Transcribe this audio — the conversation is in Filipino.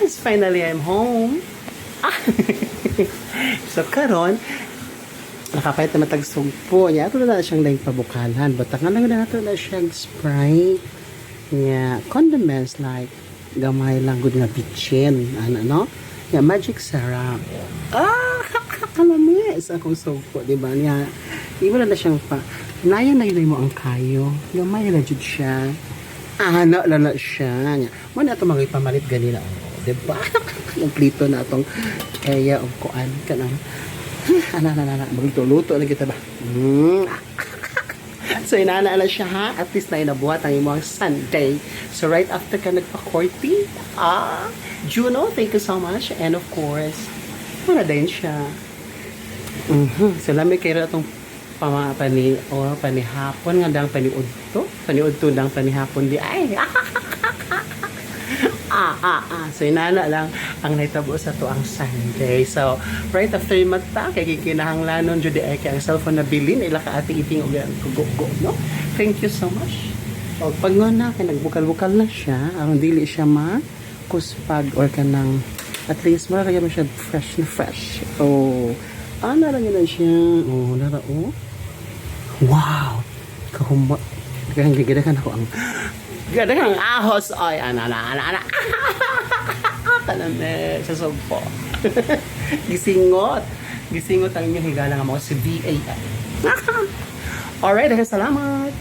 Yes, finally I'm home. So karon nakapait na matagsugpo niya. Ato na siyang daing pabukalan. But ang lang na nato na siyang Sprite. Yeah, condiments like gamay lang good nga bitchin. Ano, no? Yeah, magic syrup. Kalamis akong sugpo, di ba? Niya, iba na siyang pa. Nayan na yun mo ang kayo. Gamay na jud siya. Ano lang na siya. Mo na ito mga ipamalit ganila. Di ba? Kompleto na itong kaya o kuan ka na. Magluto-luto na kita ba? So, inana na siya ha. At least na inabuhat ang imong Sunday. So, right after ka nagpa-courting, Juno, thank you so much. And of course, para din siya. So, lamig kayo na itong panihapon nga dang paniudto. Paniudto dang panihapon di ay. So, inana lang ang naitabo sa to ang Sunday. So, right after yung mata, kay kikinahanglanon, jud ay kay ang cellphone na bilin, ila ka ati iting og kugo-go, no? Thank you so much. O, pag na, kay nagbukal-bukal na siya, aron dili siya kuspag or kanang, at least, mara kaya mo siya fresh na fresh. Oh, ana lang yun siya. Oh, nara, oh. Wow! Kahumba. Kaya gagadakan ako ang ganda kang ahos. Ay, ana. Talame, sa sugpo. Gisingot. Gisingot ang inyong higala nga mga si VAN. Alright, salamat.